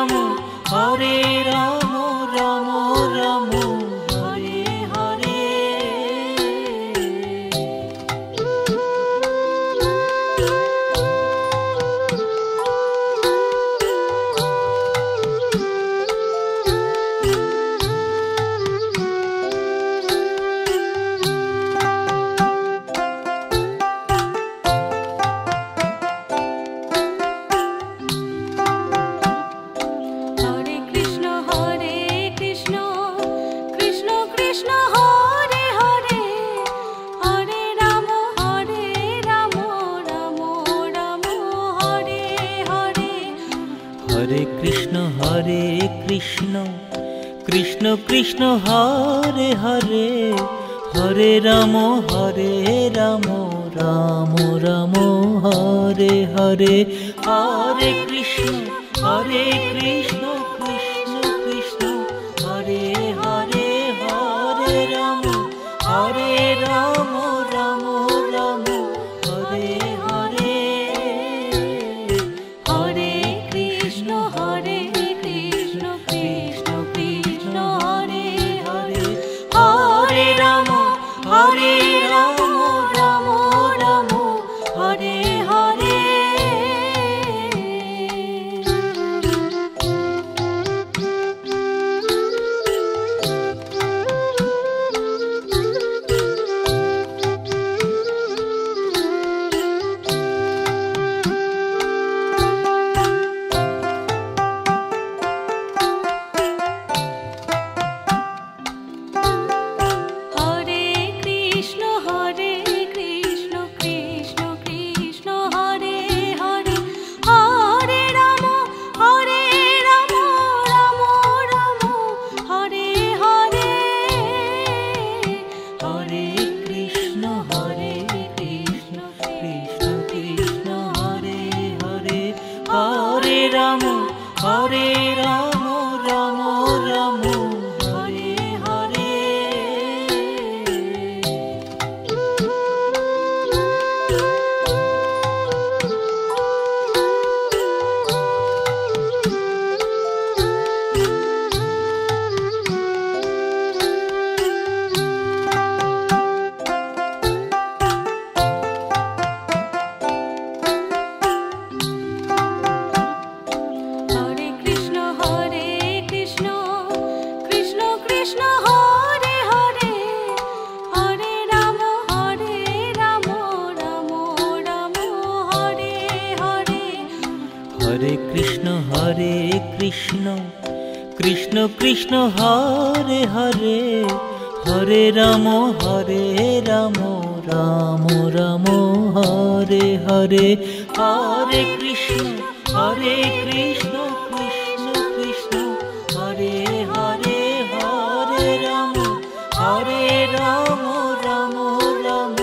Ram Hare Ram Ram Ram Hare Hare. Hare Krishna Krishna Krishna Hare Hare Hare Ram Ram Ram Hare Hare. Hare Krishna Krishna Krishna Hare Hare Hare Ram Ram Ram Hare Hare. Hare Krishna Krishna Krishna Hare Hare Hare Ram Ram Ram Hare Hare. Hare Ram Ram Ram Hare Hare. Hare Krishna Krishna Krishna Hare Hare Hare Ram Ram Ram Hare Hare. Hare Krishna Krishna Krishna Hare Hare Hare Ram Ram Ram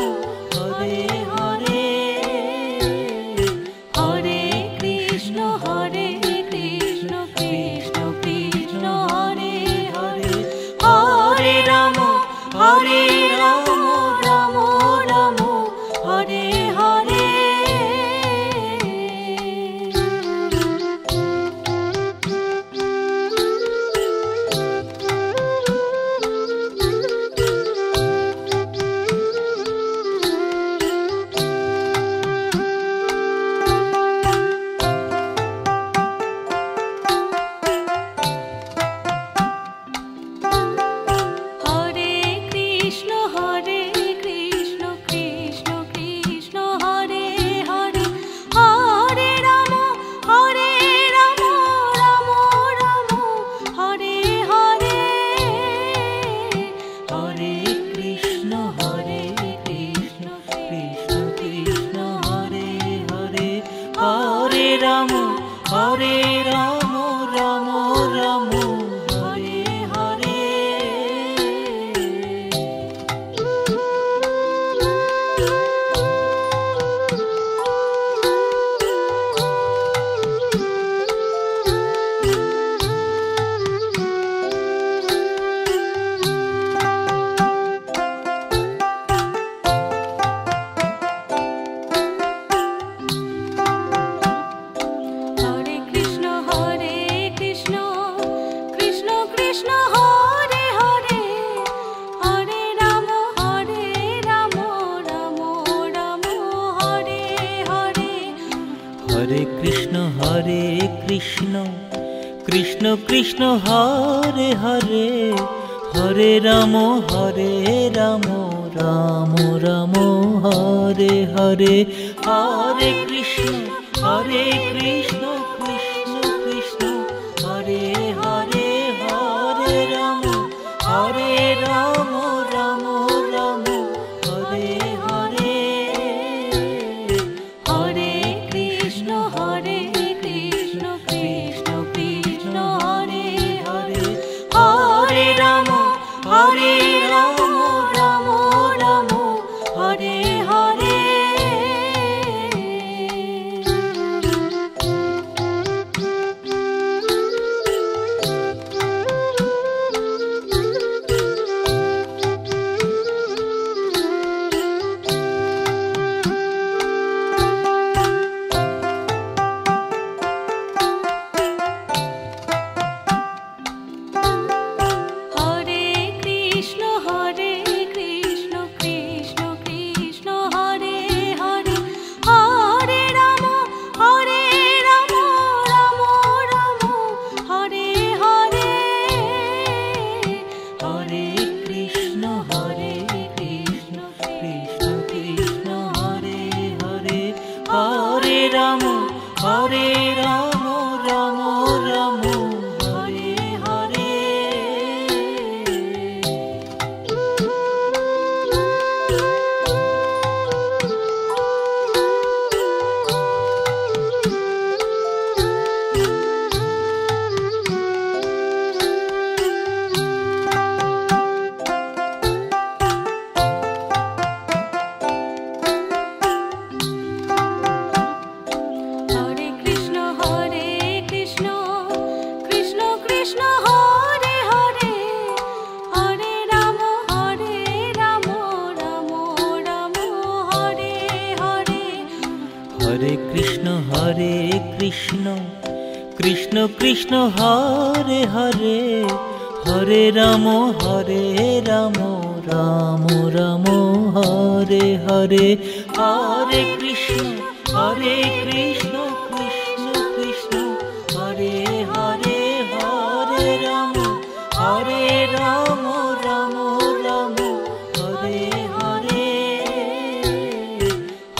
Hare Hare. Hare Krishna Krishna Krishna Hare Hare Hare Ram Ram Hare Hare. Krishna Krishna Krishna Hare Hare Hare Ram Ram Ram Ram Hare Hare Hare Krishna Krishna Krishna Hare Hare Hare Ram Ram Ram Hare Hare Hare Krishna Krishna Krishna Hare Hare Hare Ram Ram Ram Hare Hare Hare Ram Ram Ram Hare Hare Hare Krishna Krishna Krishna Hare Hare Hare Ram Ram Ram Hare Hare Hare Krishna Krishna Krishna Hare Hare Hare Ram Ram Ram Hare Hare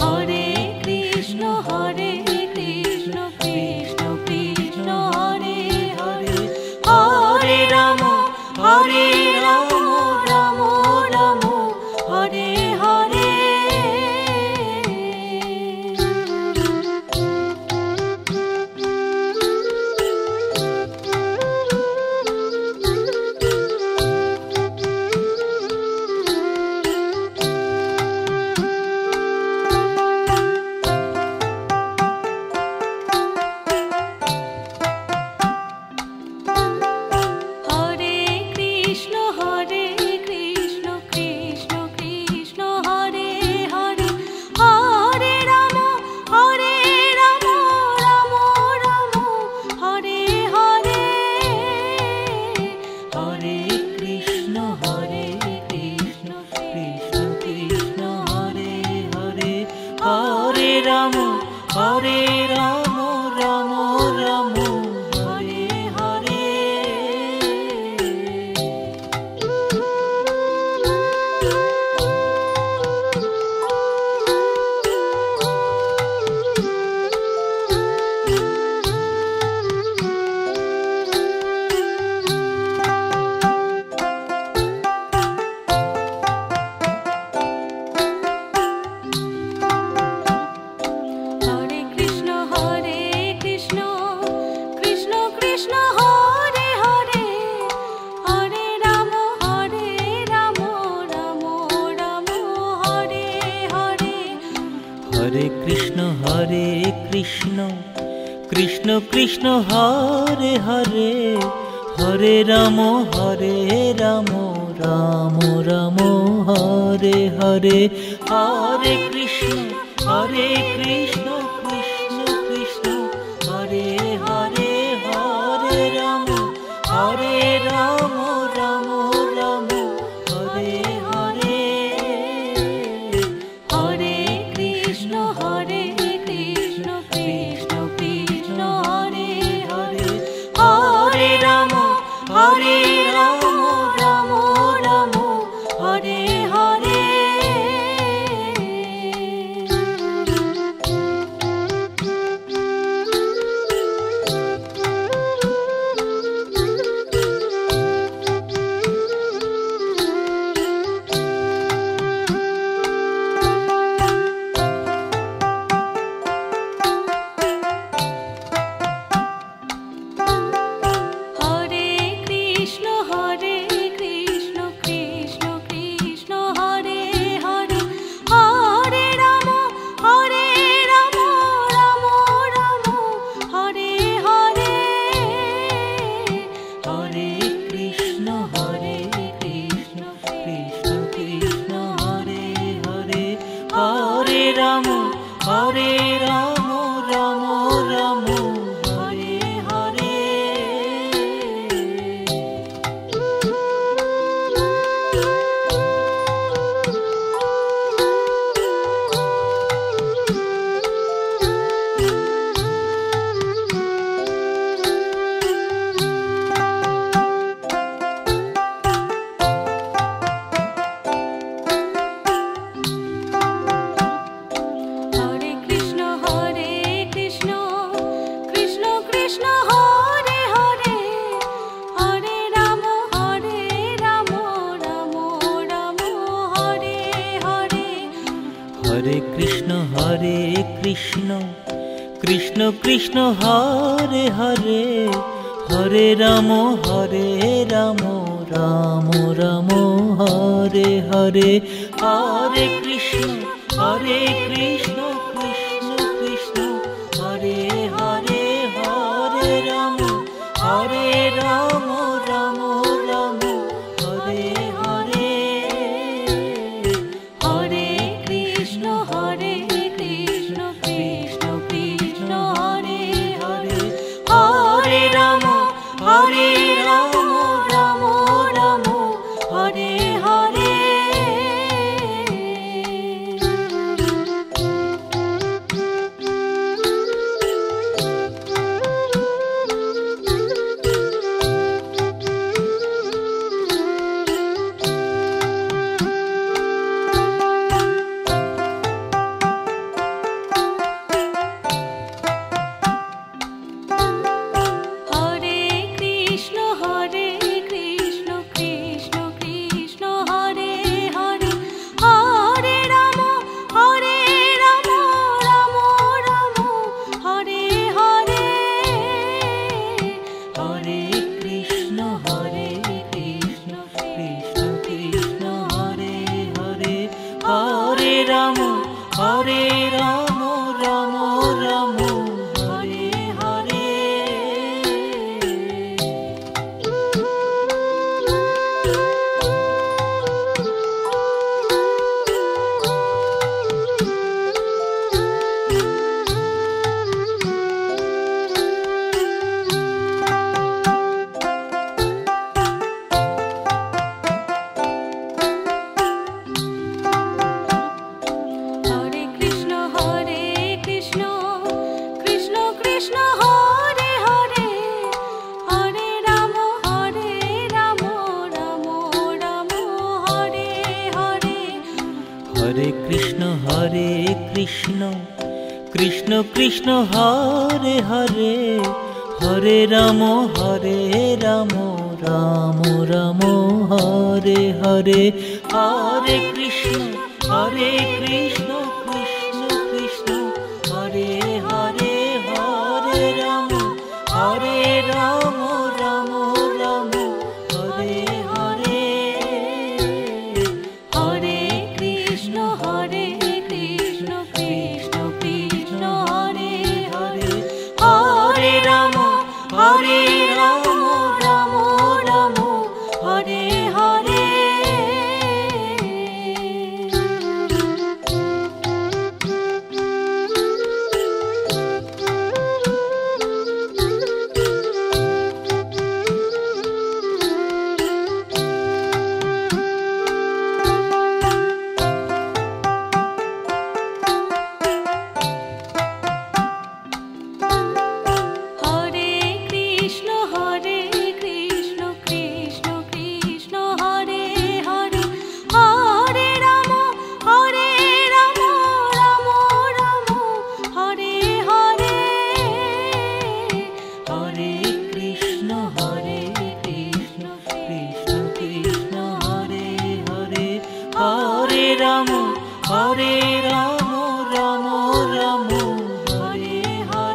Hare Krishna Krishna Krishna Hare Hare Hare Ram Ram Ram Hare Hare Ram Ram Ram Hare Hare Hare Krishna Krishna Krishna Hare Hare Hare Ram Ram Ram Hare Hare Hare Krishna Krishna Krishna Hare Hare Hare Ram Ram Ram Hare Hare Hare Krishna Krishna Krishna Hare Hare Krishna Krishna Krishna Hare Hare Hare Ram Ram Ram Hare Hare Hare Krishna Krishna Krishna Hare Hare Hare Ram Ram Ram Hare Hare Hare Krishna Krishna Krishna Hare Hare Hare Ram Ram Ram Hare Hare Hare Ram Ram Ram Hare Hare Hare Krishna Krishna Krishna Hare Hare Hare Ram Ram Ram Hare Hare Hare Krishna Krishna Krishna Hare Hare Hare Ram Ram Ram Hare Hare Hare Krishna Krishna Krishna Hare Hare Hare Ram Ram Ram Hare Hare Ram Ram Ram Hare Hare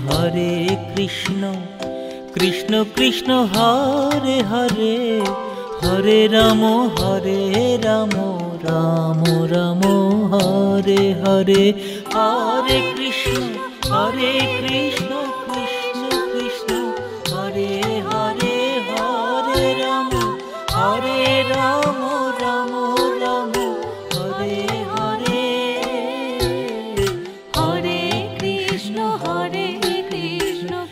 Hare Krishna Krishna Krishna Hare Hare Hare Ram Ram Ram Hare Hare Hare Krishna Krishna Krishna Hare Hare Hare Ram Ram Ram Hare Hare Hare Krishna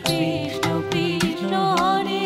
Krishna Krishna Hare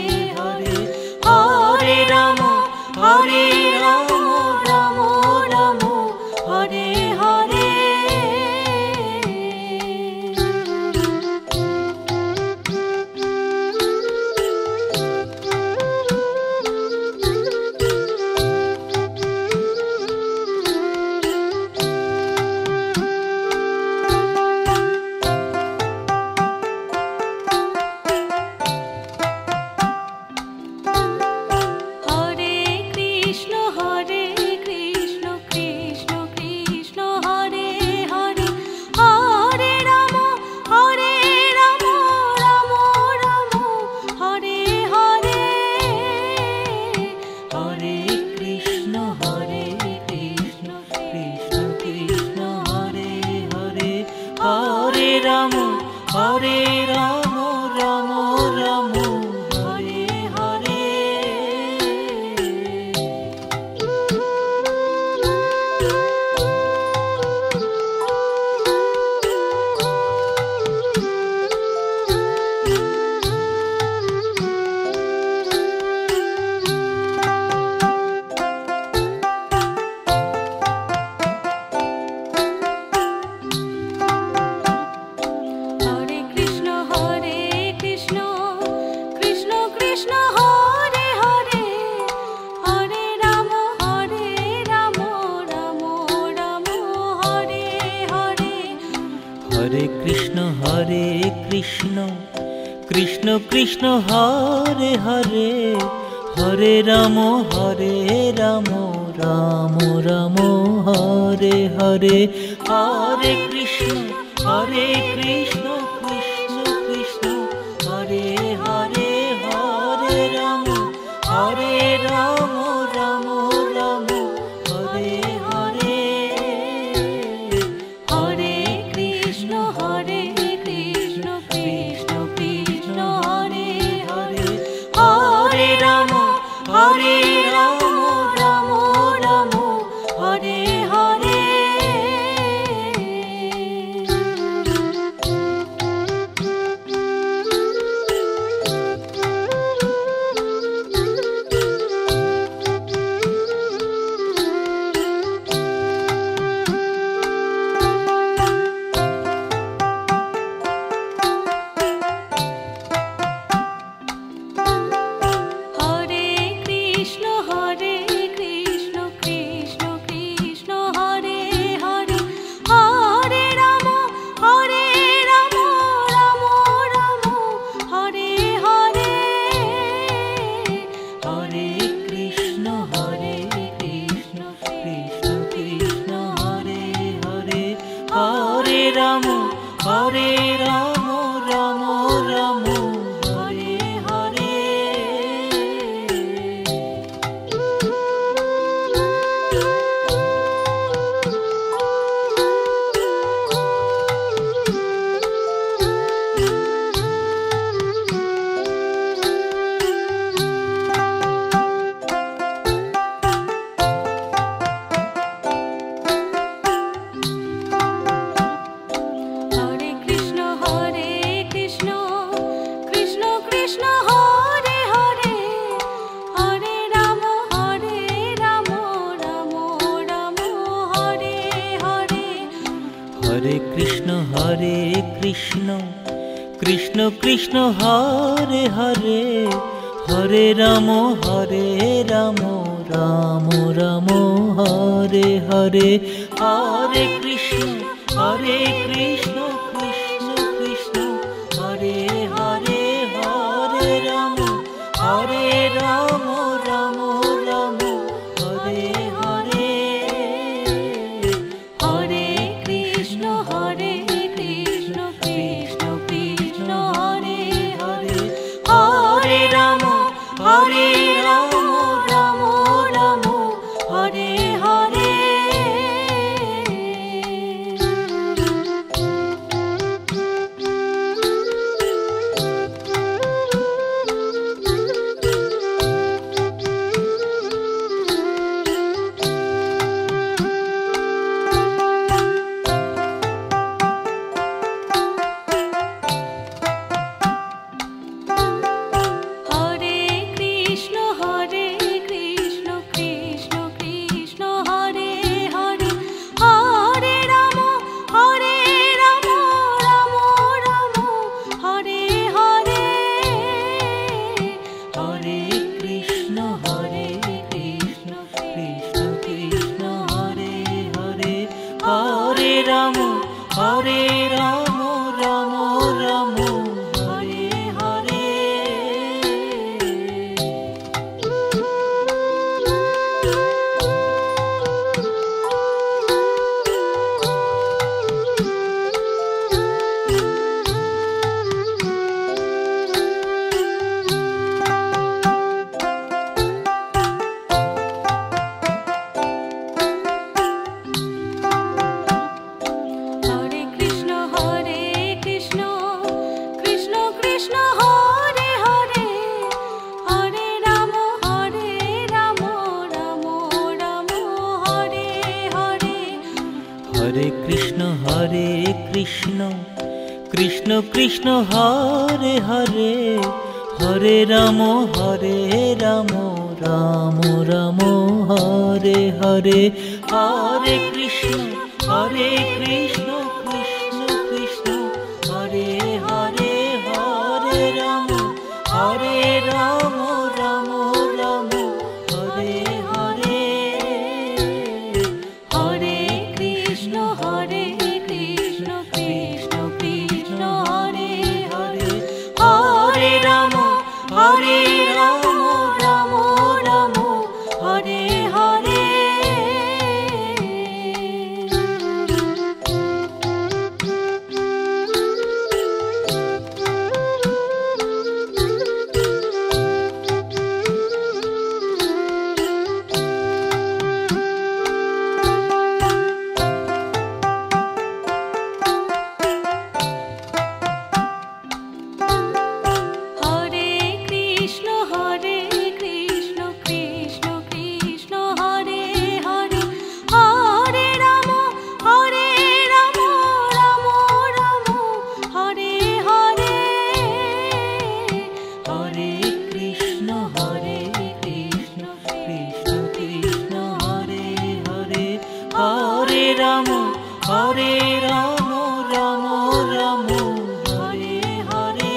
Krishna Krishna Krishna Hare Hare Hare Ram Ram Ram Hare Hare Hare Krishna Krishna Krishna Hare Hare Hare Ram Ram Ram Hare Hare Hare Krishna Krishna Krishna Hare Hare Hare Ram Ram Ram Hare Hare Hare Ram Ram Ram Hare Hare Krishna Krishna Krishna Hare Hare Hare Ram Ram Ram Hare Hare Hare Krishna Krishna Krishna Hare Hare Hare Ram Ram Ram Hare Hare Hare Krishna Krishna Krishna Hare Hare Hare Ram Ram Ram Hare Hare Ram Ram Ram Hare Hare Krishna Krishna Krishna Hare Hare Hare Ram Ram Ram Hare Hare Hare Krishna Krishna Krishna Hare Hare Hare Ram Ram Ram Hare Hare Hare Krishna Krishna Hare Ram Ram Ram Hare Hare.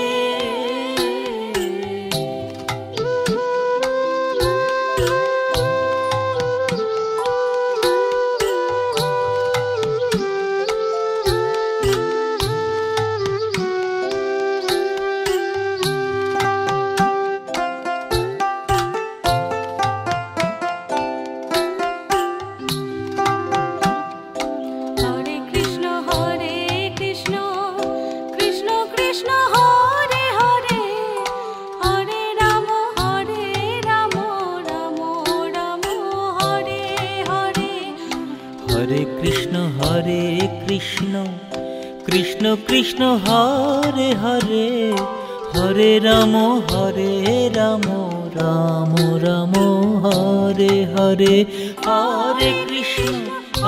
Hare Krishna Hare Krishna Krishna Krishna Hare Hare Hare Ram Ram Ram Hare Hare. Hare Krishna Krishna Krishna Hare Hare Hare Ram Ram Ram Hare Hare. Hare Krishna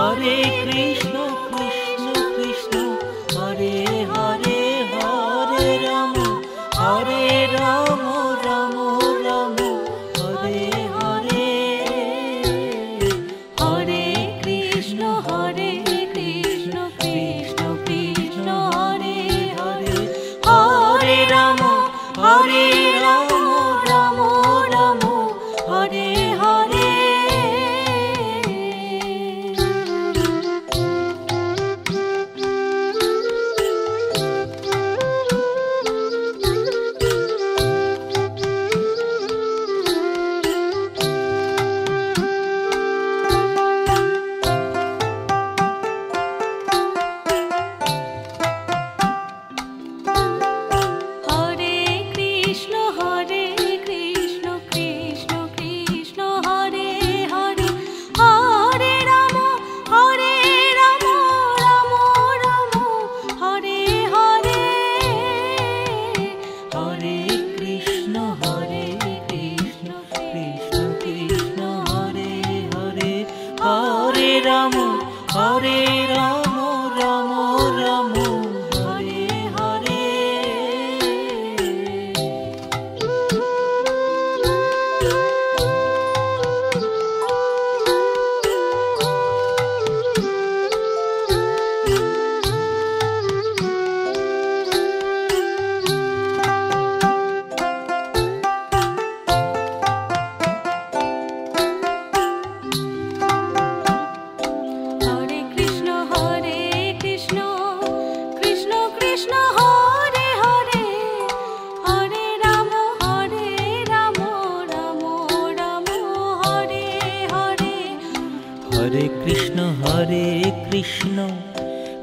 Krishna Krishna Hare Hare Hare Ram Ram Ram Hare Hare. Ram Hare Ram Ram Ram Hare Hare. Hare Krishna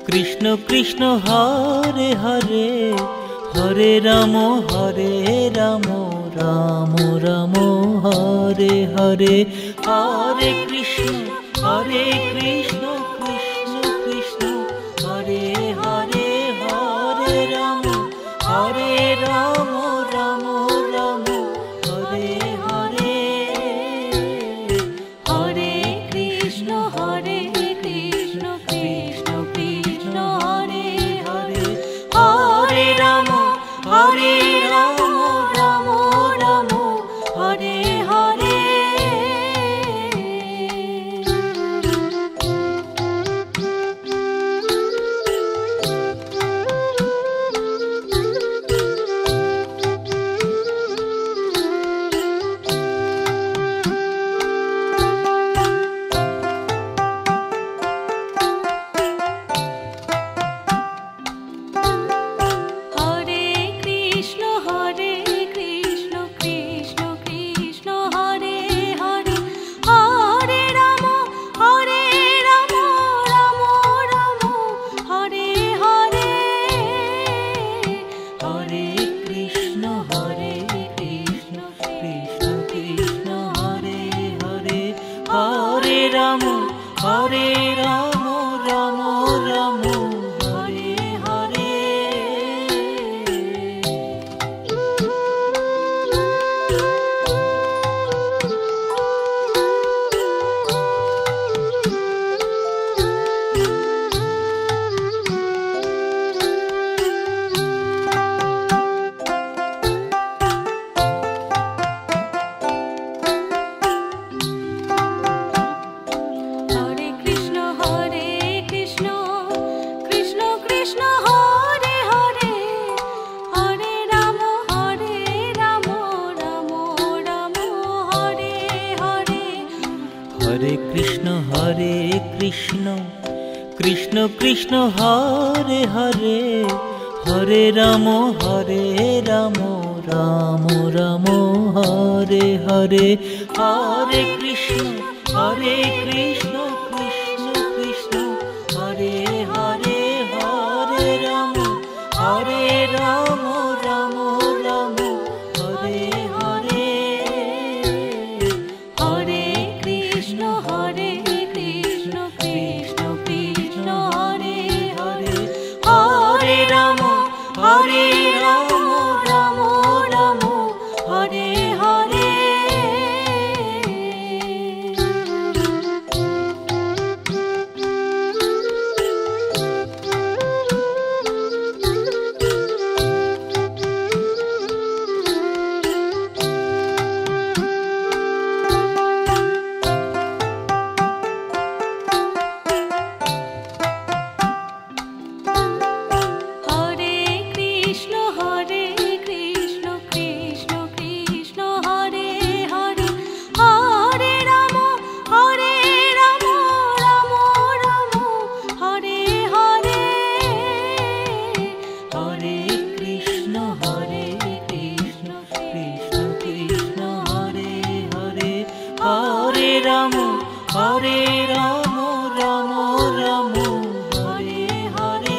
Krishna Krishna Hare Hare Hare Ram Ram Ram Hare Hare. Hare Krishna Krishna Krishna Hare Hare Hare Ram Ram Ram Hare Hare. Hare Krishna Krishna Krishna Hare Hare Hare Ram Ram Ram Hare Hare. Krishna Krishna Krishna Hare Hare Hare Ram Ram Ram Hare Hare Hare Krishna Krishna Krishna Hare Hare Hare Ram Ram Ram Hare Hare Hare Krishna Krishna Krishna Hare Hare Hare Ram Ram Ram Hare Hare Hare Ram Ram Ram Hare Hare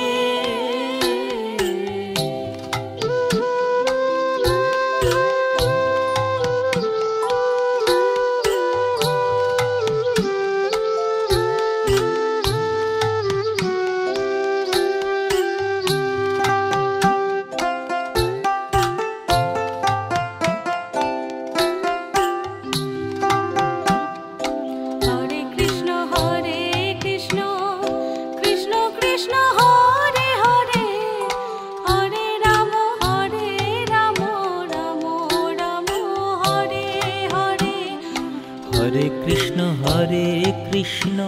Hare Krishna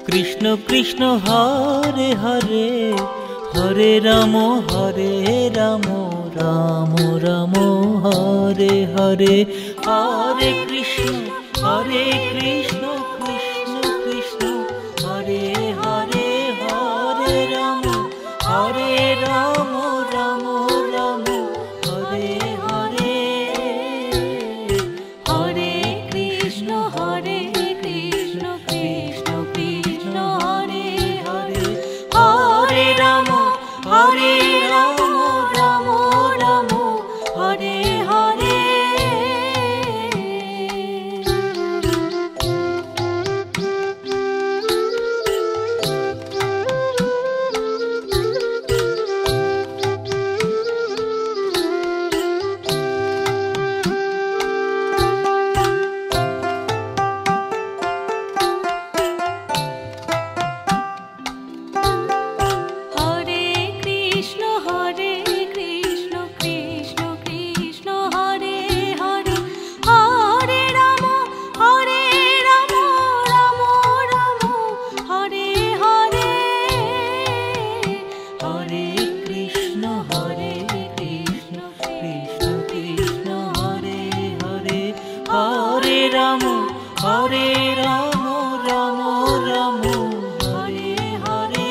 Krishna Krishna Hare Hare Hare Ram Ram Ram Hare Hare Hare Krishna Krishna Krishna Hare Hare Hare Ram Ram Ram Hare Hare Hare Krishna Krishna Krishna Hare Hare Hare Ram Ram Ram Hare Hare Hare Ram Ram Ram Hare Hare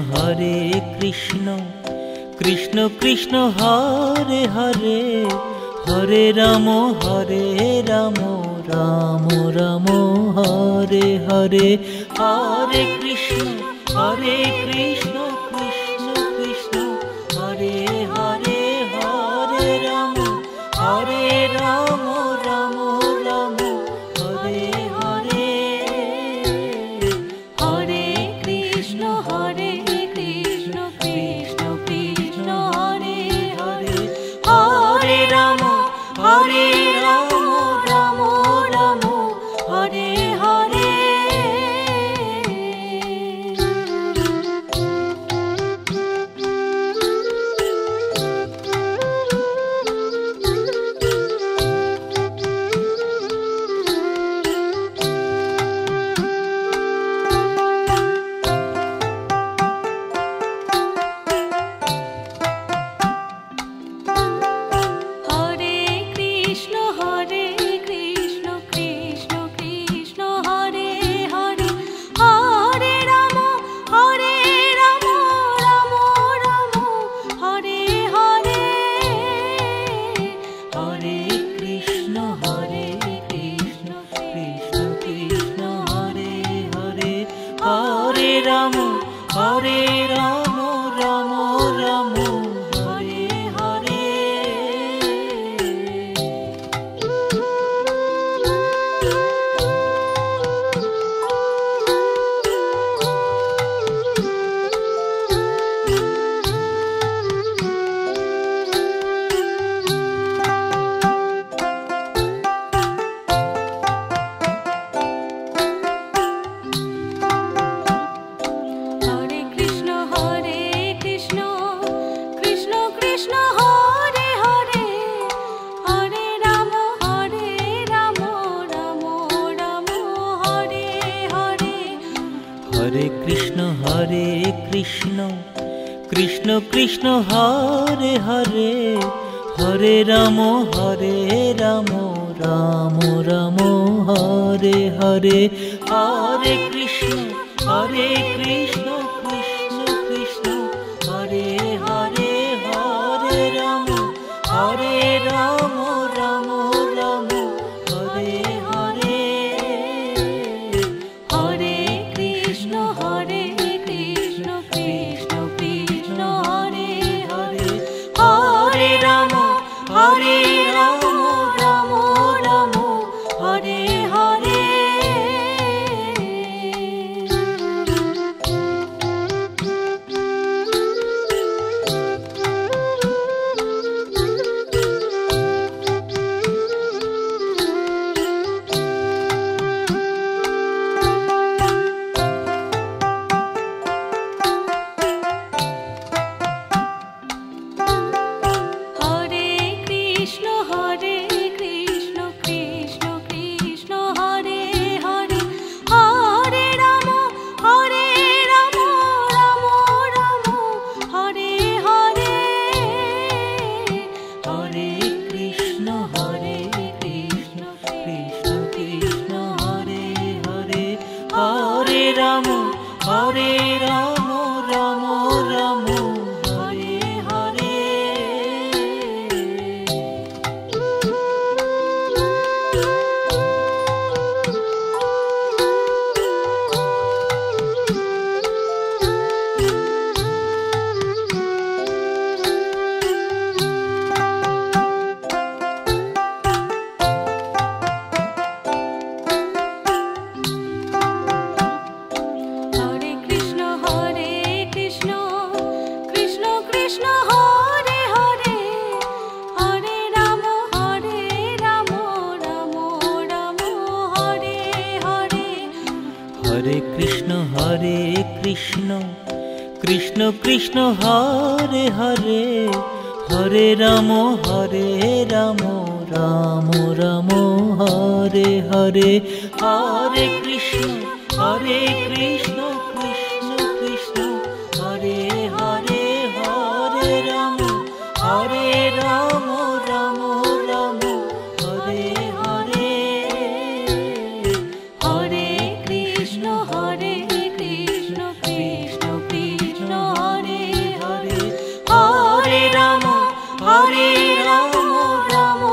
Hare Krishna Krishna Krishna Hare Hare Hare Ram Ram Ram Hare Hare Hare Krishna Krishna Krishna Hare Hare Hare Ram Ram Ram Hare Hare Hare Krishna Krishna Krishna Hare Krishna Krishna Krishna Hare Hare Hare Ram Ram Ram Ram Hare Hare Hare Krishna Krishna Krishna Hare Hare Hare Ram Ram Ram Hare Hare Hare Krishna Krishna Krishna Hare Hare Hare Ram Ram Ram Hare Hare Ram Ram Ram Hare Hare Hare Krishna Krishna Krishna Hare Hare Hare Ram Ram Ram Hare Hare Hare Krishna Krishna Krishna Hare Hare Hare Ram Ram Ram Hare Hare Hare Krishna Krishna Krishna Hare Hare Hare Ram Ram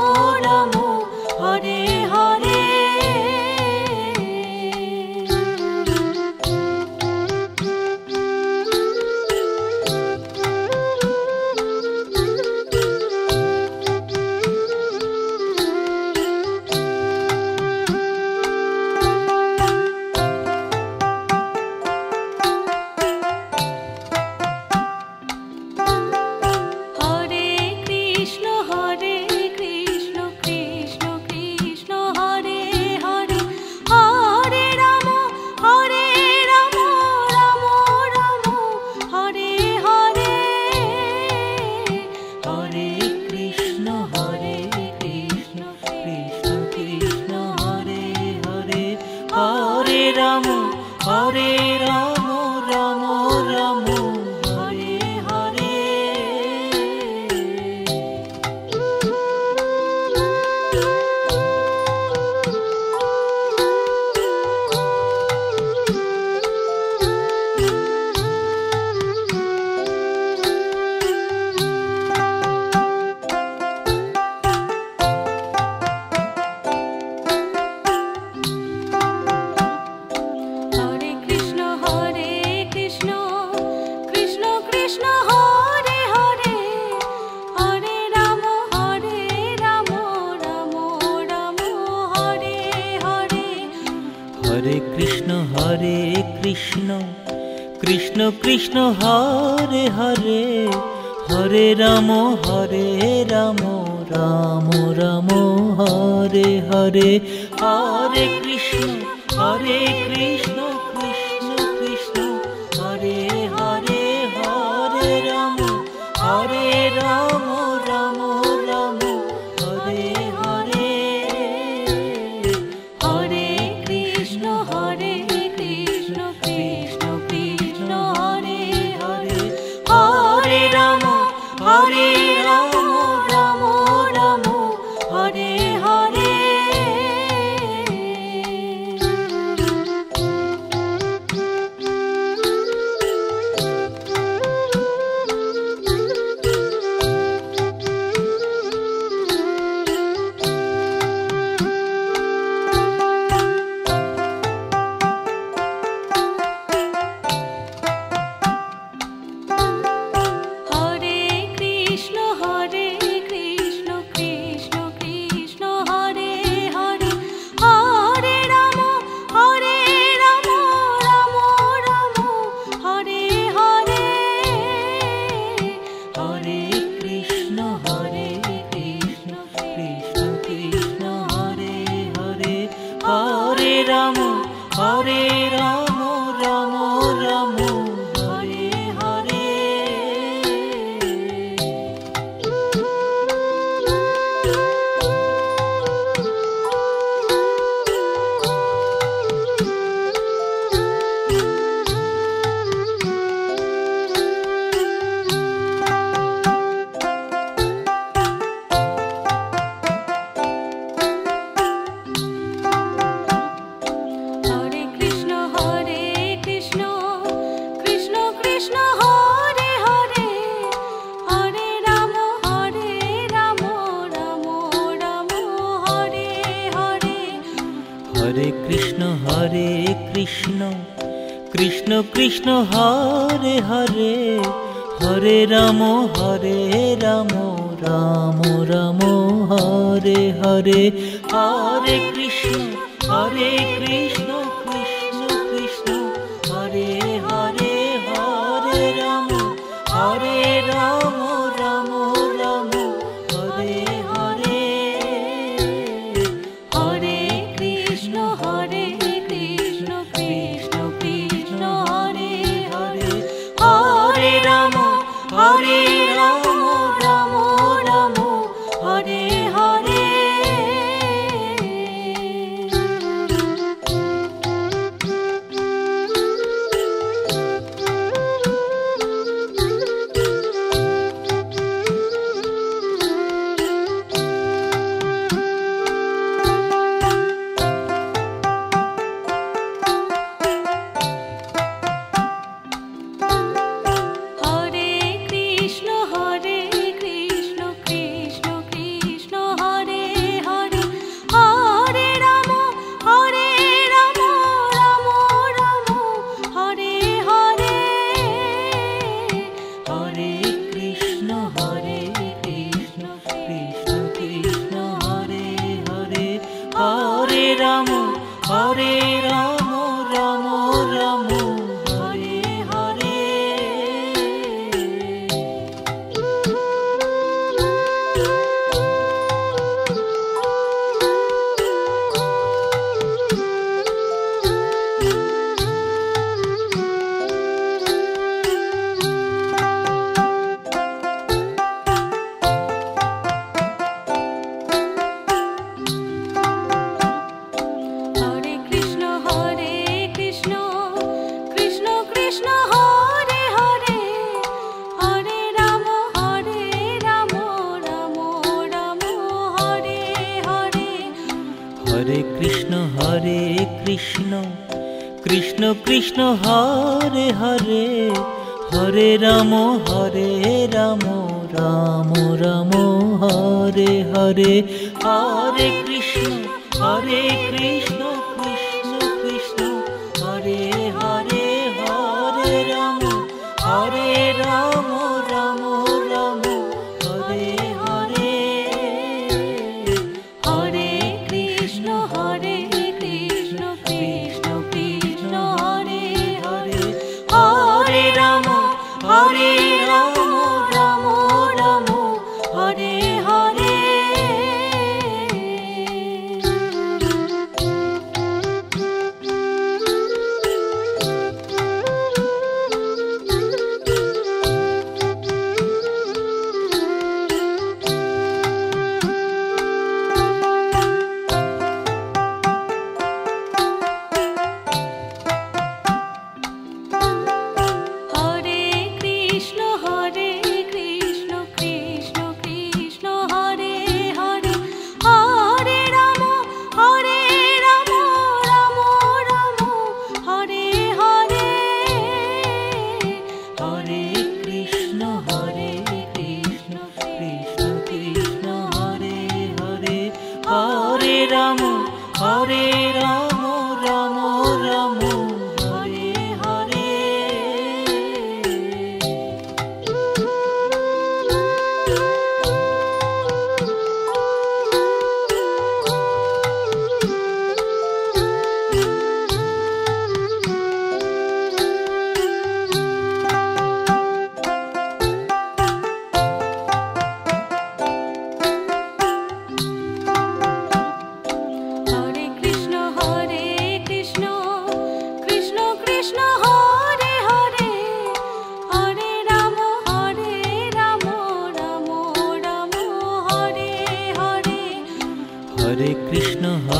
Ram Hare Hare Ram Ram Ram Hare Hare Hare Krishna Krishna Krishna Hare Hare Hare Ram Ram Ram Hare Hare Hare Krishna Krishna Krishna Hare Hare Hare Ram Ram Ram Hare Hare Hare Krishna Krishna Krishna Hare Hare Krishna Krishna Krishna Hare Hare, Hare Ram Ram Ram Hare Hare, Hare Krishna Krishna Krishna Hare Hare, Hare Ram Ram Ram Hare Hare, Hare Krishna Krishna Krishna Hare Hare, Hare Ram Ram Ram Hare Hare. Hare Ram Ram Ram Hare Hare. Hare Krishna Krishna Krishna Hare Hare, Hare Ram Ram Ram Hare Hare, Hare Krishna Krishna Krishna Hare Hare, Hare Ram Ram Ram Hare Hare, Hare Krishna Krishna Krishna Hare Hare, Hare Ram Ram Ram Hare Hare. Hare Ram Ram Ram Hare Hare.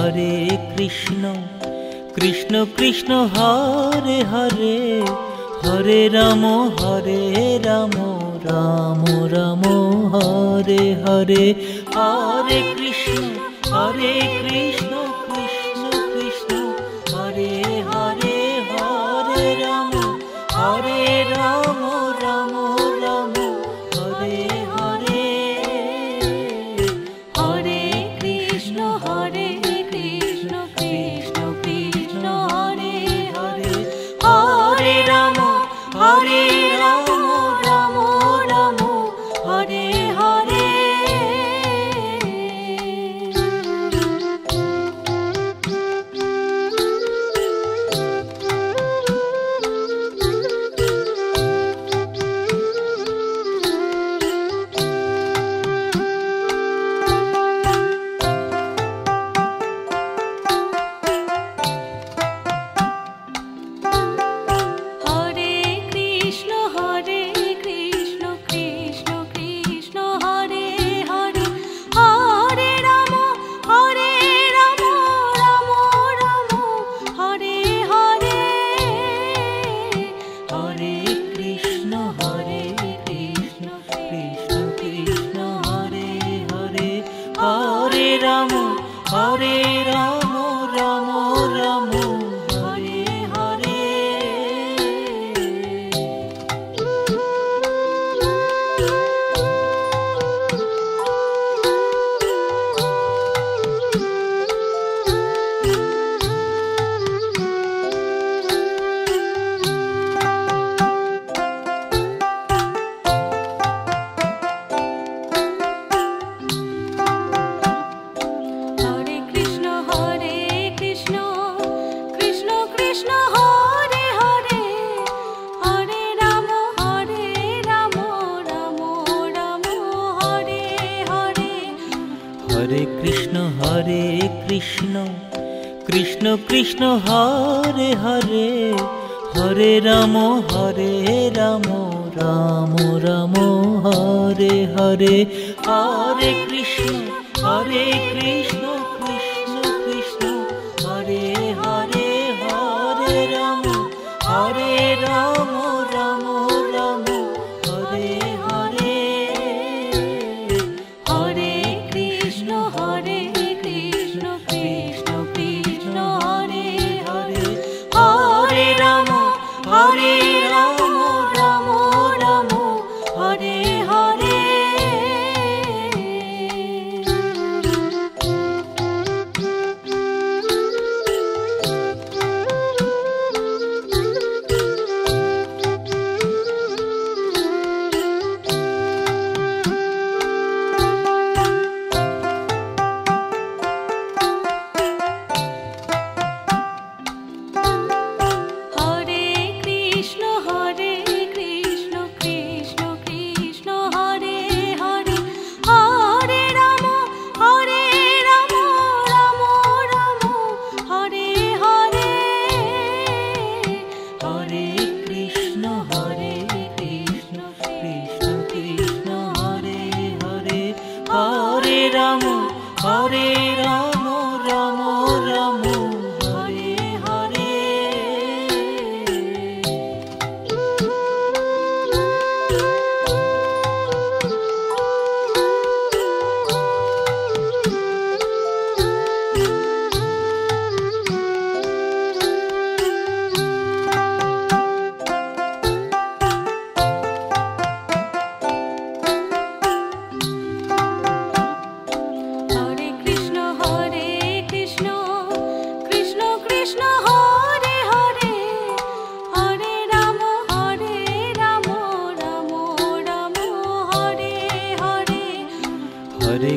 Hare Krishna Krishna Krishna Hare Hare, Hare Ram Ram Ram Hare Hare, Hare Krishna Krishna Krishna Hare Hare, Hare Ram Ram Ram Hare Hare, Hare Krishna Krishna Hare Ram Ram Ram Hare Hare. Hare Krishna Krishna Krishna Hare Hare, Hare Ram Ram Ram Hare Hare. Hare Krishna Krishna Krishna Hare Hare, Hare Ram Ram Ram Hare Hare. Hare Krishna Krishna Krishna Hare Hare, Hare Ram Ram Ram Hare Hare. Hare Krishna Krishna Krishna Hare Hare, Hare Ram Ram Ram Hare Hare. Hare Krishna Krishna Krishna Hare Hare, Hare Ram Ram Ram Hare Hare. Hare Krishna Krishna Krishna Hare Hare, Hare Ram Ram Ram Hare Hare. Hare Krishna Krishna Krishna Hare Hare, Hare Ram Ram Ram Hare Hare. Hare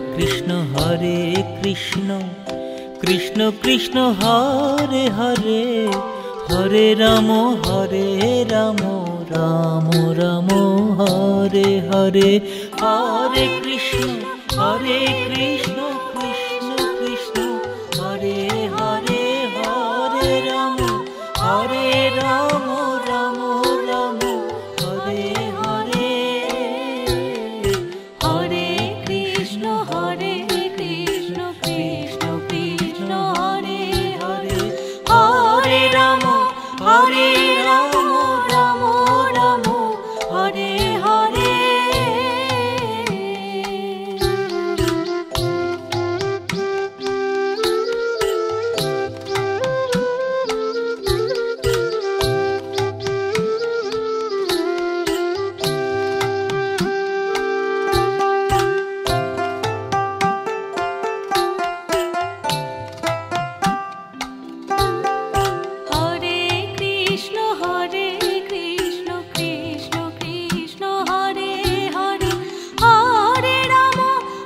Krishna Krishna Hare Hare, Hare Ram Ram Ram Hare Hare. Hare Krishna Krishna Krishna Hare Hare, Hare Ram Ram Ram Hare Hare. Hare Krishna Krishna Krishna Hare Hare, Hare Ram Ram Ram Hare Hare. Hare Krishna Krishna Krishna Hare Hare,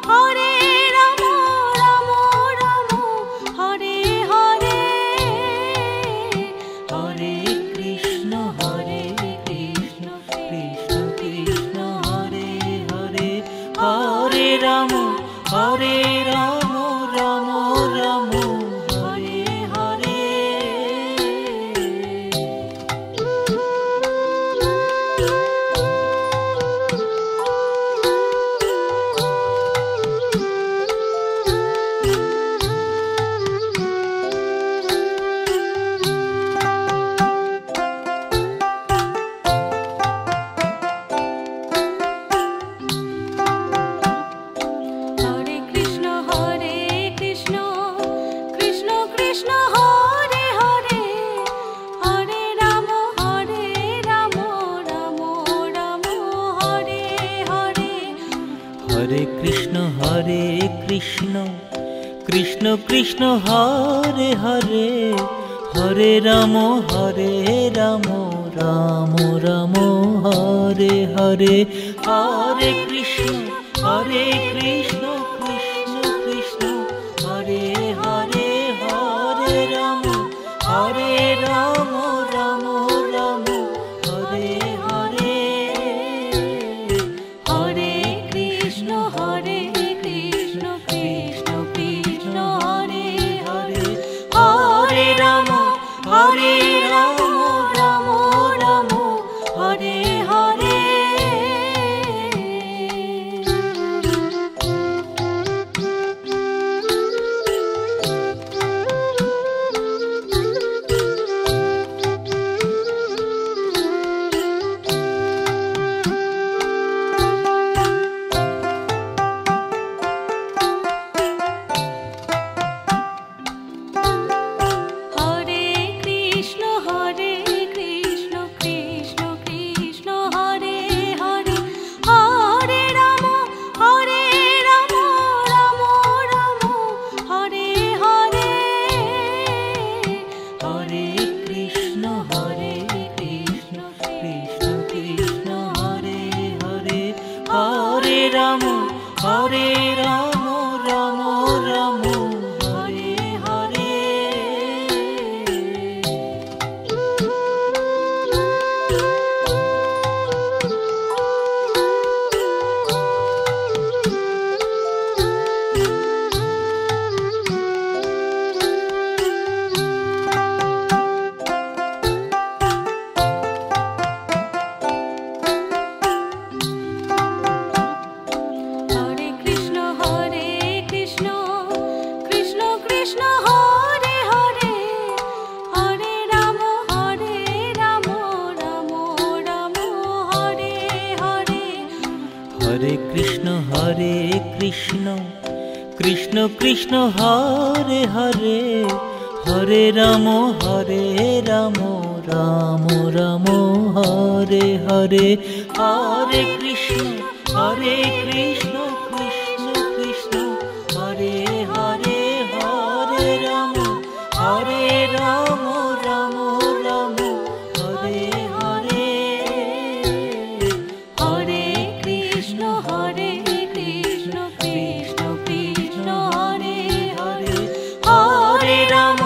Hare Ram Ram Ram Hare Hare. Hare Krishna Krishna Krishna Hare Hare, Hare Ram Ram Ram Hare Hare. Hare Krishna Hare Krishna Krishna Krishna Hare Hare Hare Ram Ram Ram Hare Hare Hare Krishna Krishna Krishna Hare Hare Hare Ram Ram Ram Hare Hare Hare Krishna Krishna Krishna Hare Hare Hare Ram Ram Ram Hare Hare Ram Ram Ram Hare Hare Hare Krishna Krishna Krishna Hare Hare Hare Ram Ram Ram Hare Hare Hare Krishna Krishna Krishna Hare Hare Hare Ram Ram Ram Hare Hare Hare Krishna Krishna Krishna Hare Hare Hare Ram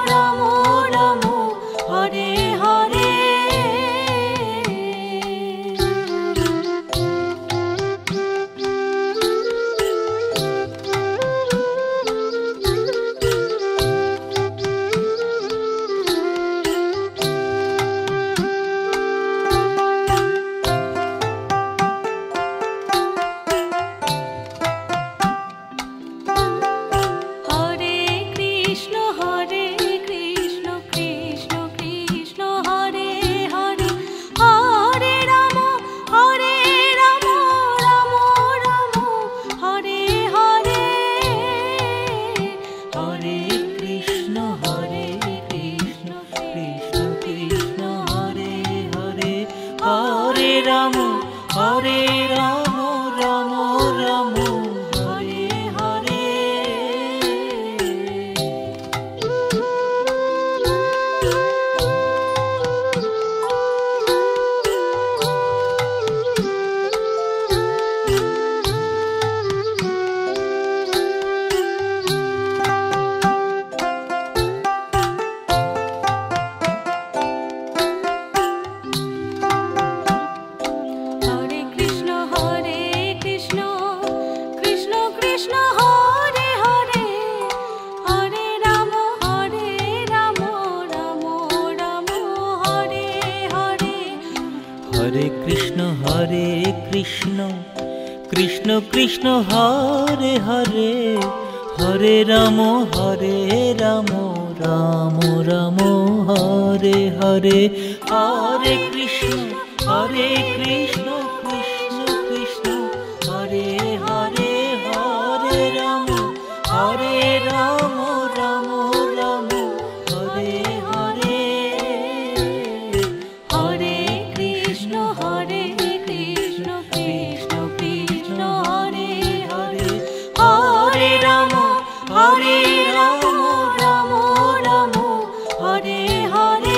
Ram Ram Hare Hare Ram Ram Ram Hare Hare Hare Krishna Krishna Krishna Hare Hare Hare Ram Ram Ram Hare Hare Hare Krishna Krishna Krishna Hare Hare Hare Ram Ram Ram Hare Hare Hare Krishna Krishna Krishna Hare